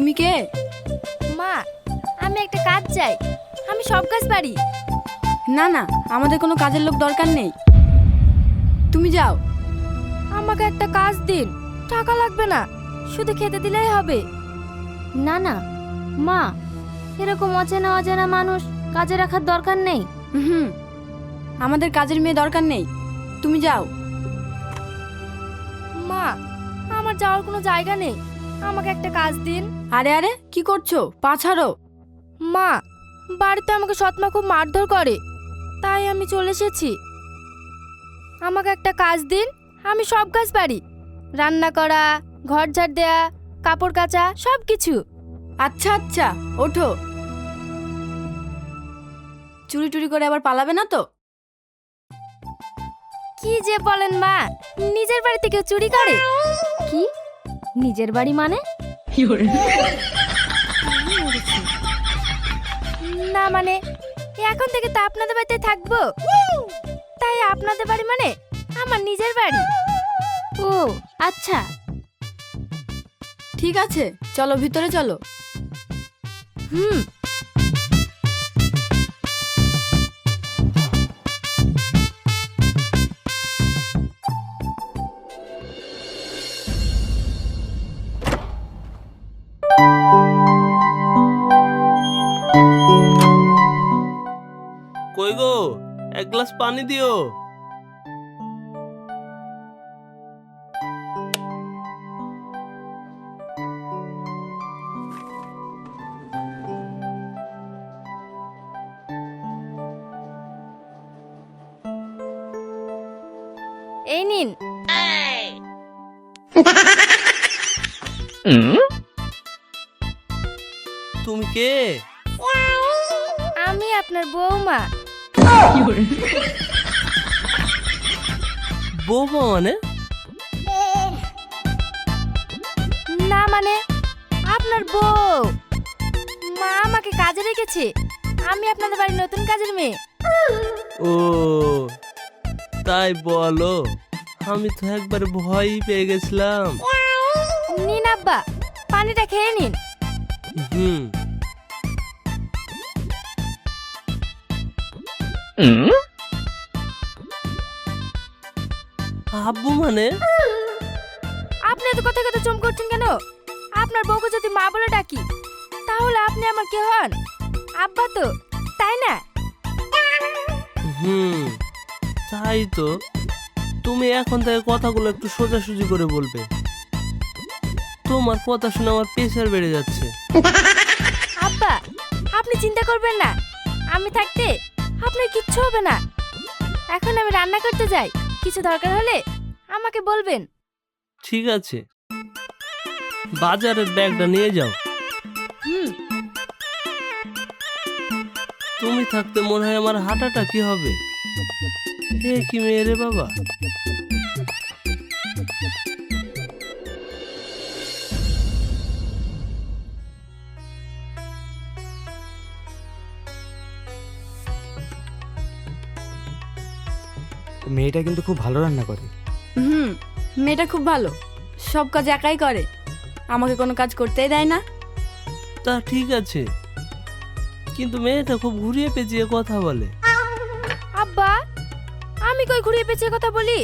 তুমি কে? মা, আমি একটা কাজ চাই। আমি সব কাজ পারি। না না, আমাদের কোনো কাজের লোক দরকার নেই, তুমি যাও। আমাকে একটা কাজ দিন, টাকা লাগবে না, শুধু খেতে দিলেই হবে। না না মা, এরকম অচেনা অচেনা মানুষ কাজে রাখার দরকার নেই। হুম, আমাদের কাজের মেয়ে দরকার নেই, তুমি যাও। মা, আমার যাওয়ার কোনো জায়গা নেই, আমাকে একটা কাজ দিন। আরে আরে, কি করছো? পা ছাড়ো। মা, বাড়িতে আমাকে সৎমা খুব মারধর করে, তাই আমি চলে এসেছি। আমাকে একটা কাজ দিন, আমি সব কাজ পারি। রান্না করা, ঘর ঝাড় দেয়া, কাপড় কাচা, সব কিছু। আচ্ছা আচ্ছা, ওঠো। চুরি টুরি করে আবার পালাবে না তো? কি যে বলেন মা, নিজের বাড়িতে কেউ চুরি করে? কি নিজের বাড়ি মানে? না মানে, এখন থেকে তো আপনাদের বাড়িতে থাকবো, তাই আপনাদের বাড়ি মানে আমার নিজের বাড়ি। ও আচ্ছা, ঠিক আছে, চলো ভিতরে চলো। হুম। কই গো, এক গ্লাস পানি দিও। এই নিন। তুমি কে? আমি আপনার বৌমা। বৌমা মানে? না মানে, আপনার বউ। মা আমাকে কাজে রেখেছে, আমি আপনাদের বাড়ির নতুন কাজের মেয়ে। ও তাই বলো, আমি তো একবার ভয়ই পেয়ে গেছিলাম। নিন আব্বা, পানিটা খেয়ে নিন। হুম। আব্বু মানে? আপনি এত কথা কথা চমক করছেন কেন? আপনার বউকে যদি মা বলে ডাকি, তাহলে আপনি আমার কে হন? আব্বা তো, তাই না? হুম, তাই তো। তুমি এখন থেকে কথাগুলো একটু সোজাসুজি করে বলবে। তোমার কথা শুনে আমার প্রেশার বেড়ে যাচ্ছে। আব্বা, আপনি চিন্তা করবেন না, আমি থাকতে আপনার কিচ্ছু হবে না। এখন আমি রান্না করতে যাই, কিছু দরকার হলে আমাকে বলবেন। ঠিক আছে, বাজারের ব্যাগটা নিয়ে যাও। হুম। তুমি থাকতে মনে হয় আমার হাঁটাটা কি হবে। এ কি মেয়ে রে বাবা। মেয়েটা কিন্তু খুব ভালো রান্না করে। হুম, মেয়েটা খুব ভালো, সব কাজ একাই করে, আমাকে কোনো কাজ করতেই দেয় না। তা ঠিক আছে, কিন্তু মেয়েটা খুব ঘুরিয়ে পেঁচিয়ে কথা বলে। আব্বা, আমি কই ঘুরিয়ে পেঁচিয়ে কথা বলি?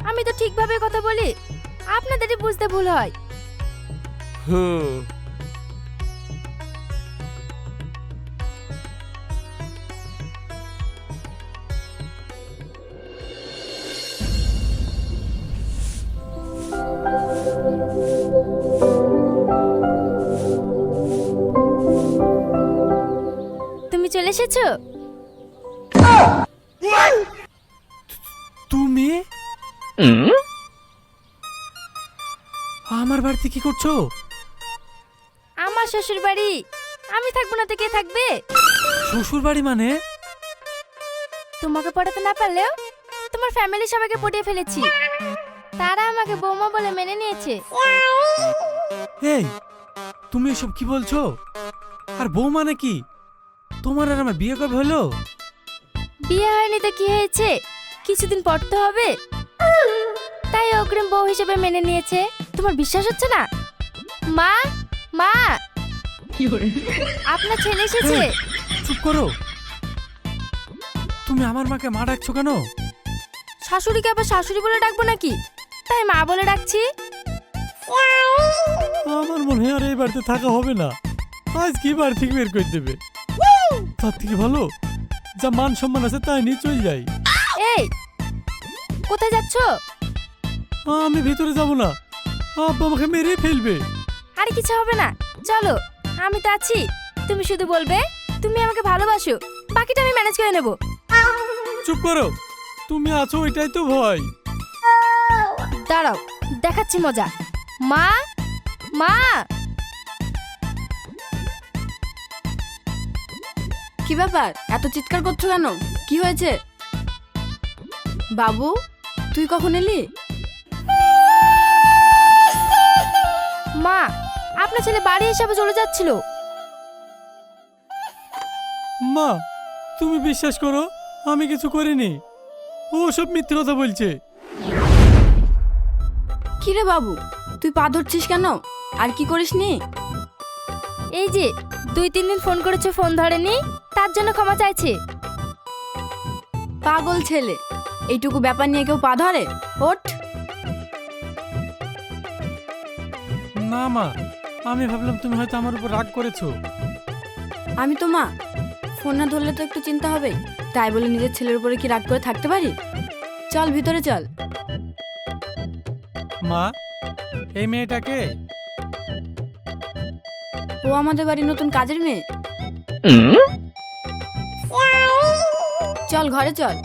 আমি তো ঠিকভাবে কথা বলি, আপনাদেরই বুঝতে ভুল হয়। হুম। তুমি চলে এসেছো? তুমি আমার বাড়িতে কি করছো? আমার শ্বশুর বাড়ি, আমি থাকবো না তো কে থাকবে? শ্বশুর বাড়ি মানে? তোমাকে পড়াতে না পারলেও তোমার ফ্যামিলি সবাইকে পটিয়ে ফেলেছি, তারা আমাকে বৌমা বলে মেনে নিয়েছে। এই, তুমি এসব কি বলছো? আর বউ মানে কি? তোমার আর আমার বিয়ে কবে হলো? বিয়ে হয়নি তো কি হয়েছে, কিছুদিন পর তো হবে, তাই অগ্রিম বউ হিসেবে মেনে নিয়েছে। তোমার বিশ্বাস হচ্ছে না? মা, মা আপনার ছেলে এসেছে। এই, চুপ করো। তুমি আমার মাকে মা ডাকছো কেন? শাশুড়িকে আবার শাশুড়ি বলে ডাকবো নাকি? তাই মা বলে ডাকছি। আমার মনে হয় আর এই বাড়িতে থাকা হবে না। আজ কি বাড়ি থেকে বের করে দেবে। তার থেকে ভালো যা মান সম্মান আছে তাই নিয়ে চল যাই। এই কোথায় যাচ্ছ? আমি ভিতরে যাব না, আব্বা আমাকে মেরে ফেলবে। আরে কিছু হবে না, চলো আমি তো আছি। তুমি শুধু বলবে তুমি আমাকে ভালোবাসো, বাকিটা আমি ম্যানেজ করে নেব। চুপ করো, তুমি আছো এটাই তো ভয়। দাঁড়াও দেখাচ্ছি মজা। মা মা কি ব্যাপার, এত চিৎকার করছো কেন? কি হয়েছে? বাবু তুই কখন এলি? মা আপনার ছেলে বাড়ি হিসাবে চলে যাচ্ছিল। মা তুমি বিশ্বাস করো আমি কিছু করিনি, ও সব মিথ্যে কথা বলছে। কি রে বাবু, তুই পা ধরছিস কেন? আর কি করিসনি? এই যে 2-3 দিন ফোন করেছে, ফোন ধরেনি, তার জন্য ক্ষমা চাইছে। পাগল ছেলে, এইটুকু ব্যাপার নিয়ে কেউ পা ধরে? ওঠ। না মা, আমি ভাবলাম তুমি হয়তো আমার উপর রাগ করেছো। আমি তো মা, ফোন না ধরলে তো একটু চিন্তা হবে, তাই বলে নিজের ছেলের উপরে কি রাগ করে থাকতে পারি? চল ভিতরে চল। মা এই মেয়েটাকে? ও আমাদের বাড়ির নতুন কাজের মেয়ে। চল ঘরে চল।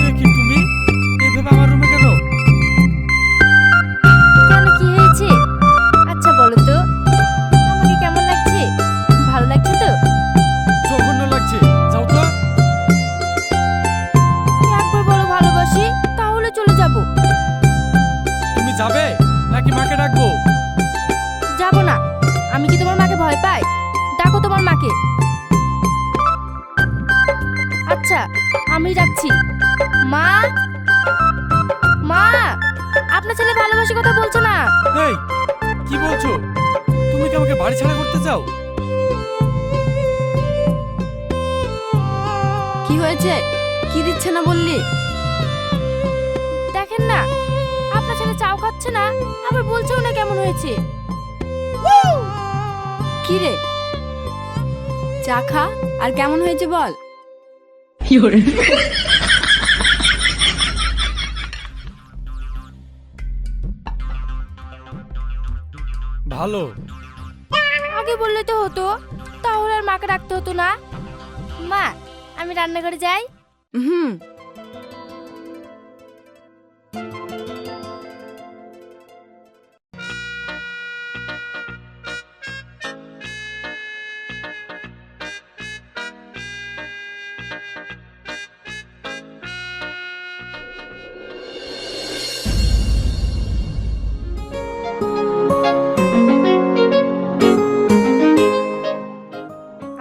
এ কি তুমি এইভাবে আমার রুমে কেন? কেন কি হয়েছে? আচ্ছা বলো তো আমাকে কেমন লাগছে? ভালো লাগছে তো? জঘন্য লাগছে, যাও তো। একবার বলো ভালোবাসি, তাহলে চলে যাব। তুমি যাবে নাকি মাকে ডাকবো? যাব না। আমি কি তোমার মাকে ভয় পাই? ডাকো তোমার মাকে। আচ্ছা আমি ডাকছি। মা মা আপনার ছেলে ভালোবাসি কথা বলছো না। এই কি বলছো? তুমি কি আমাকে বাড়ি ছাড়া করতে চাও? কি হয়েছে? কি দিচ্ছে না বললি? দেখেন না আপনার ছেলে চাও খাচ্ছে না, আবার বলছেও না কেমন হয়েছে। কি রে, চা খা আর কেমন হয়েছে বল। ভালো। আগে বললে তো হতো, তাহলে আর মাকে ডাকতে হতো না। মা আমি রান্নাঘরে যাই। হুম।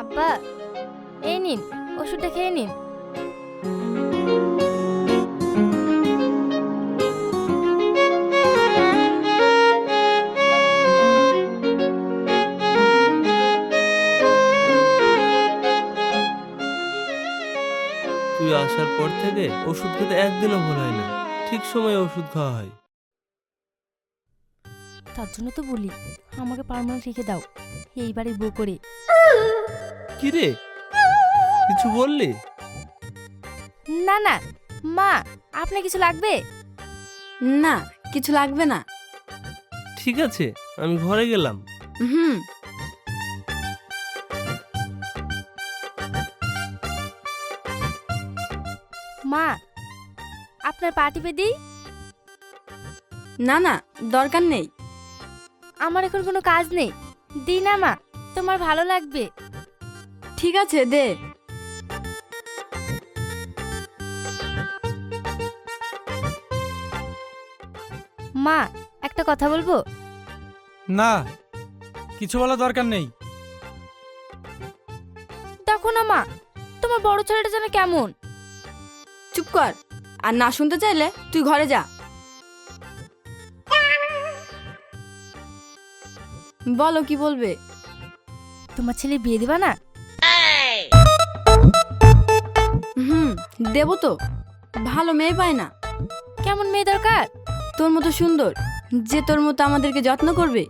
আব্বা এই নিন, ওষুধটা খেয়ে নিন। তুই আসার পর থেকে ওষুধ খেতে একদিনও ভুল হয় না, ঠিক সময়ে ওষুধ খাওয়া হয়। তার জন্য তো বলি আমাকে পার্মানেন্ট রেখে দাও এই বাড়ির বউ করে। কি রে, কিছু বললি? না না মা, আপনার কিছু লাগবে? না কিছু লাগবে না। ঠিক আছে, আমি ঘরে গেলাম। হুম। মা আপনার পা টিপে দিই? না না দরকার নেই। আমার এখন কোনো কাজ নেই, দিই না মা, তোমার ভালো লাগবে। ঠিক আছে দে। মা, একটা কথা বলবো? না, কিছু বলা দরকার নেই। দেখো না মা, তোমার বড় ছেলেটা যেন কেমন। চুপ কর, আর না শুনতে চাইলে তুই ঘরে যা। বলো কি বলবে? তোমার ছেলে বিয়ে দিবা না? দেবো তো, ভালো মেয়ে পায় না। কেমন মেয়ে দরকার? তোর মতো সুন্দর, যে তোর মতো আমাদেরকে যত্ন করবে।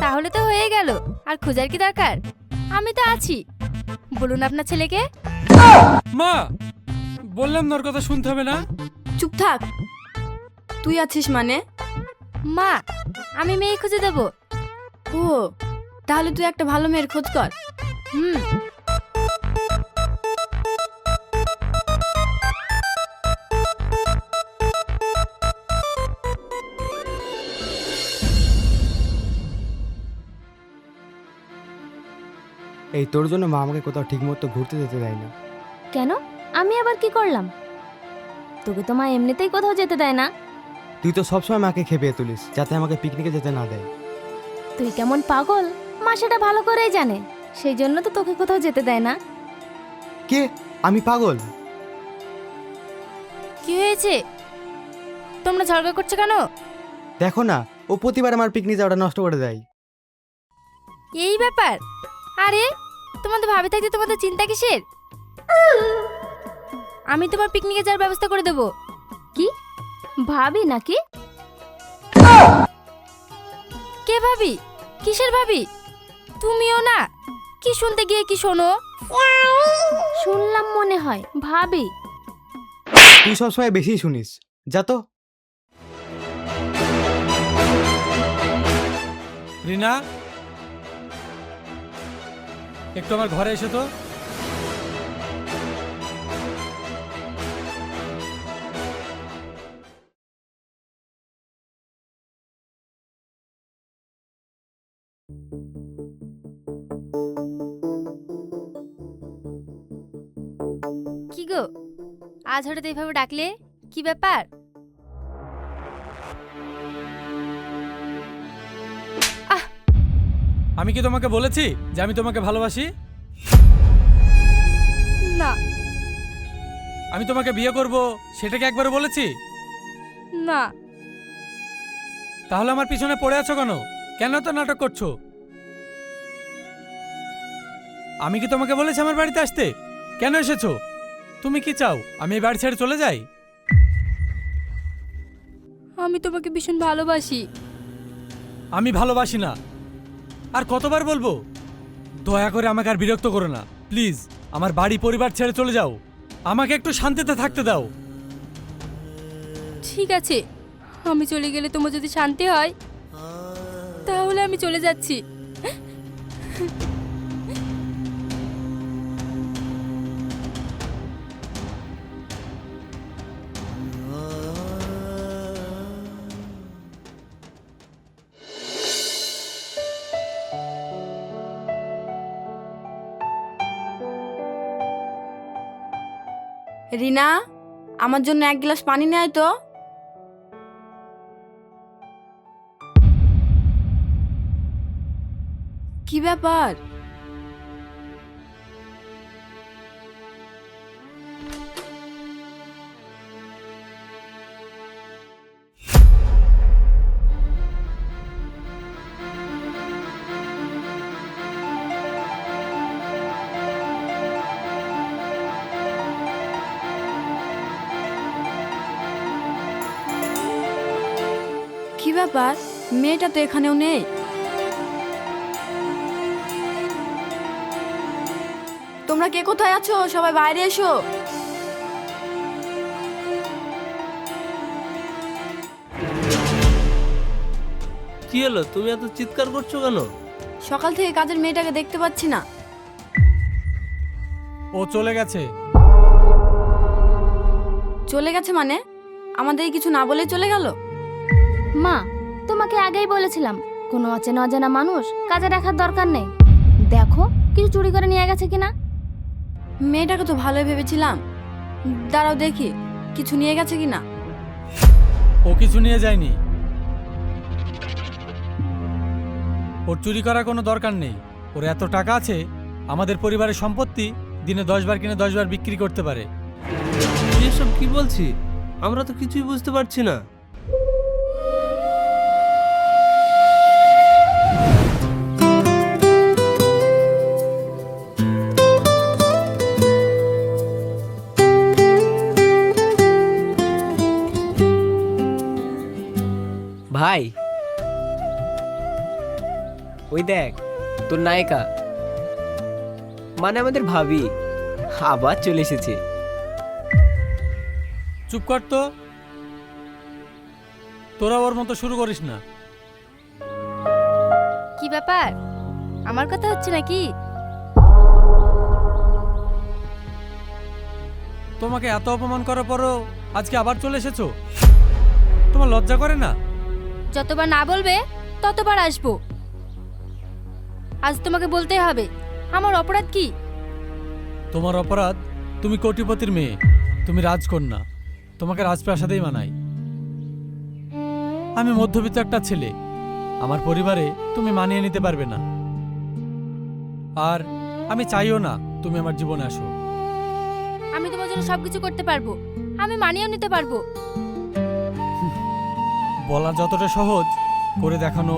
তাহলে তো হয়ে গেল, আর খোঁজার কি দরকার? আমি তো আছি। বলুন আপনার ছেলেকে। মা, বললাম না ওর কথা শুনতে হবে না। চুপ থাক। তুই আছিস মানে? মা, আমি মেয়ে খুঁজে দেবো। ও, তাহলে তুই একটা ভালো মেয়ের খোঁজ কর। হুম। এই তোর জন্য মা আমাকে কোথাও ঠিক মতো ঘুরতে যেতে দেয় না। কেন? আমি আবার কি করলাম? তোকে তো মা এমনিতেই কোথাও যেতে দেয় না। তুই তো সবসময় মাকে খেপিয়ে তুলিস যাতে আমাকে পিকনিকে যেতে না দেয়। তুই কেমন পাগল মা সেটা ভালো করেই জানে, সেই জন্য তো তোকে কোথাও যেতে দেয় না। কে? আমি পাগল? কি হয়েছে? তোমরা ঝগড়া করছো কেন? দেখো না, ও প্রতিবার আমার পিকনিক যাওয়াটা নষ্ট করে দেয়। এই ব্যাপার? আরে তোমাদের ভাবে থাকতে তোমাদের চিন্তা কিসের? আমি তোমার পিকনিকে যাওয়ার ব্যবস্থা করে দেবো। কি ভাবি নাকি? কে ভাবি? কিসের ভাবি? তুমিও না, কি শুনতে গিয়ে কি শোনো? শুনলাম মনে হয় ভাবি। তুই সবসময় বেশি শুনিস, যা তো। রিনা, একটু আমার ঘরে এসো তো। কি গো, আজ হঠাৎ এইভাবে ডাকলে, কি ব্যাপার? আমি কি তোমাকে বলেছি যে আমি তোমাকে ভালোবাসি? না। আমি তোমাকে বিয়ে করব সেটাকে একবার বলেছি? না। তাহলে আমার পিছনে পড়ে আছো কেন? কেন তো নাটক করছো? আমি কি তোমাকে বলেছি আমার বাড়িতে আসতে? কেন এসেছো? তুমি কি চাও আমি এই বাড়ি ছেড়ে চলে যাই? আমি তোমাকে ভীষণ ভালোবাসি। আমি ভালোবাসি না। আর কতবার বলবো? দয়া করে আমাকে আর বিরক্ত করো না প্লিজ। আমার বাড়ি পরিবার ছেড়ে চলে যাও, আমাকে একটু শান্তিতে থাকতে দাও। ঠিক আছে, আমি চলে গেলে তোমার যদি শান্তি হয় তাহলে আমি চলে যাচ্ছি। রিনা, আমার জন্য এক গ্লাস পানি নেয় তো। কি ব্যাপার? কি ব্যাপার? মেয়েটা তো এখানেও নেই। তোমরা কে কোথায় আছো? সবাই বাইরে এসো। কি হলো, তুমি এত চিৎকার করছো কেন? সকাল থেকে কাজের মেয়েটাকে দেখতে পাচ্ছি না। ও চলে গেছে। চলে গেছে মানে? আমাদের কিছু না বলে চলে গেল? মা, তোমাকে আগেই বলেছিলাম কোনো অচেনা অজানা মানুষ কাজে রাখার দরকার নেই। দেখো কিছু চুরি করে নিয়ে গেছে কিনা? মেয়েটাকে তো ভালোই ভেবেছিলাম। দাঁড়াও দেখি কিছু নিয়ে গেছে কিনা। ও কিছু নিয়ে যায়নি। ওর চুরি করার কোনো দরকার নেই। ওর এত টাকা আছে, আমাদের পরিবারের সম্পত্তি দিনে 10 বার কিনে 10 বার বিক্রি করতে পারে। তুই এসব কি বলছি? আমরা তো কিছুই বুঝতে পারছি না। ভাই, ওই দেখ তোর নায়িকা, মানে আমাদের ভাবি আবার চলে এসেছে। চুপ কর তো, তোরা ওর মতো শুরু করিস না। কি ব্যাপার, আমার কথা হচ্ছে নাকি? তোমাকে এত অপমান করার পরও আজকে আবার চলে এসেছো? তোমার লজ্জা করে না? যতবার না বলবে ততবার আসবো। আজ তোমাকে বলতেই হবে, আমার অপরাধ কি? তোমার অপরাধ, তুমি কোটিপতির মেয়ে, তুমি রাজকন্যা, তোমাকে রাজপ্রাসাদেই মানায়। আমি মধ্যবিত্ত একটা ছেলে, আমার পরিবারে তুমি মানিয়ে নিতে পারবে না। আর আমি চাইও না তুমি আমার জীবনে আসো। আমি তোমার জন্য সবকিছু করতে পারবো, আমি মানিয়েও নিতে পারবো। বলা যতটা সহজ, করে দেখানো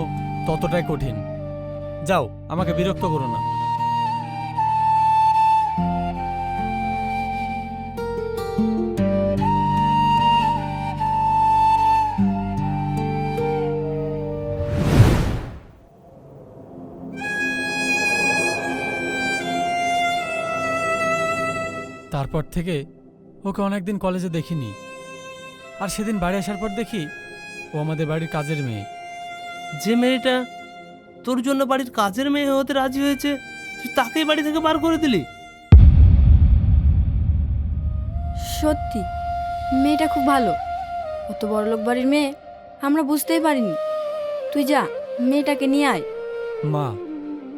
ততটাই কঠিন। যাও, আমাকে বিরক্ত করো না। তারপর থেকে ওকে অনেকদিন কলেজে দেখিনি। আর সেদিন বাড়ি আসার পর দেখি ও আমাদের বাড়ির কাজের মেয়ে। যে মেয়েটা তোর জন্য বাড়ির কাজের মেয়ে হতে রাজি হয়েছে, তুই তাকেই বাড়ি থেকে বার করে দিলি? সত্যি মেয়েটা খুব ভালো। অত বড়লোক বাড়ির মেয়ে আমরা বুঝতেই পারিনি। তুই যা, মেয়েটাকে নিয়ে আয়। মা,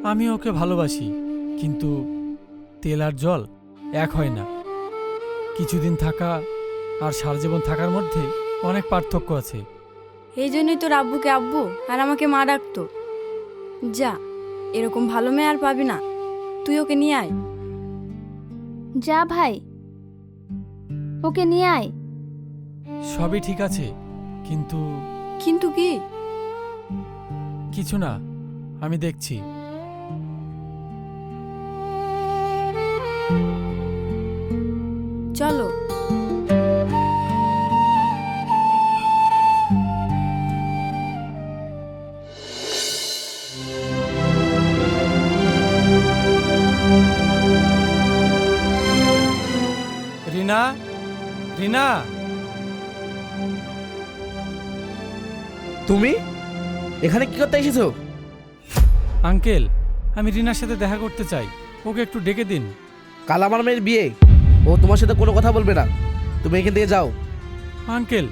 আমি ওকে ভালোবাসি, কিন্তু তেল আর জল এক হয় না। কিছুদিন থাকা আর সারা জীবন থাকার মধ্যে অনেক পার্থক্য আছে। এই জন্যই তোর আব্বুকে আব্বু আর আমাকে মা ডাকতো। যা, এরকম ভালো মেয়ে আর পাবি না। তুই ওকে নিয়ে আয়। যা ভাই, ওকে নিয়ে আয়। সবই ঠিক আছে, কিন্তু কিন্তু কি? কিছু না, আমি দেখছি। চলো। রিনা, রিনা, তুমি এখানে কি করতে এসেছো? আঙ্কেল, আমি রিনার সাথে দেখা করতে চাই, ওকে একটু ডেকে দিন। কাল আমার মেয়ের বিয়ে, ও তোমার সাথে কোনো কথা বলবে না। তুমি এখান থেকে যাও। আঙ্কেল,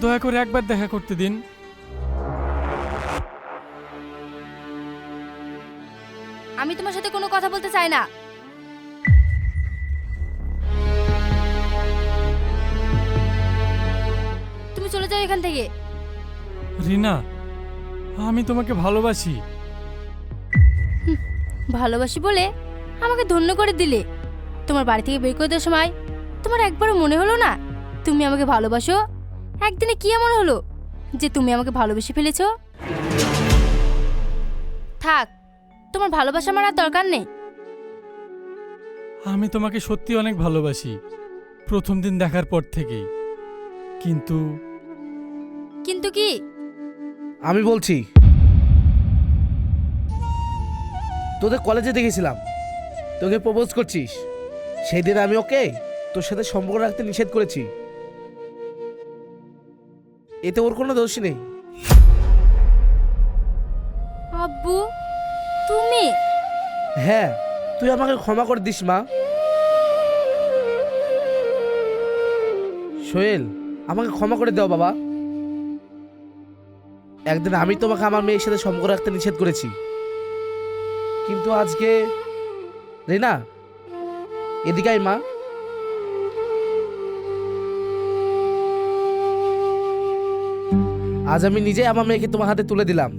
দয়া করে একবার দেখা করতে দিন। আমি তোমার সাথে কোনো কথা বলতে চাই না। তুমি চলে যাও এখান থেকে। রিনা, আমি তোমাকে ভালোবাসি। ভালোবাসি বলে আমাকে ধন্য করে দিলে। তোমার বাড়ি থেকে বের করে দেওয়ার সময় তোমার একবারও মনে হলো না তুমি আমাকে ভালোবাসো? একদিনে কি এমন হলো যে তুমি আমাকে ভালোবেসে ফেলেছো? থাক, তোমার ভালোবাসা আমার আর দরকার নেই। আমি তোমাকে সত্যি অনেক ভালোবাসি, প্রথম দিন দেখার পর থেকেই। কিন্তু কিন্তু কি? আমি বলছি, তোদের কলেজে দেখেছিলাম তোকে প্রপোজ করছিস। সেই দিন আমি ওকে তোর সাথে সম্পর্ক রাখতে নিষেধ করেছি। এতে ওর কোনো দোষ নেই। আব্বু, তুমি? হ্যাঁ, তুই আমাকে ক্ষমা করে দিস মা। সোহেল, আমাকে ক্ষমা করে দাও বাবা। একদিন আমি তোমাকে আমার মেয়ের সাথে সম্পর্ক রাখতে নিষেধ করেছি। কিন্তু আজকে রিনা, এদিকে আয় মা। আজ আমি নিজে আমার মেয়েকে তোমার হাতে তুলে দিলাম।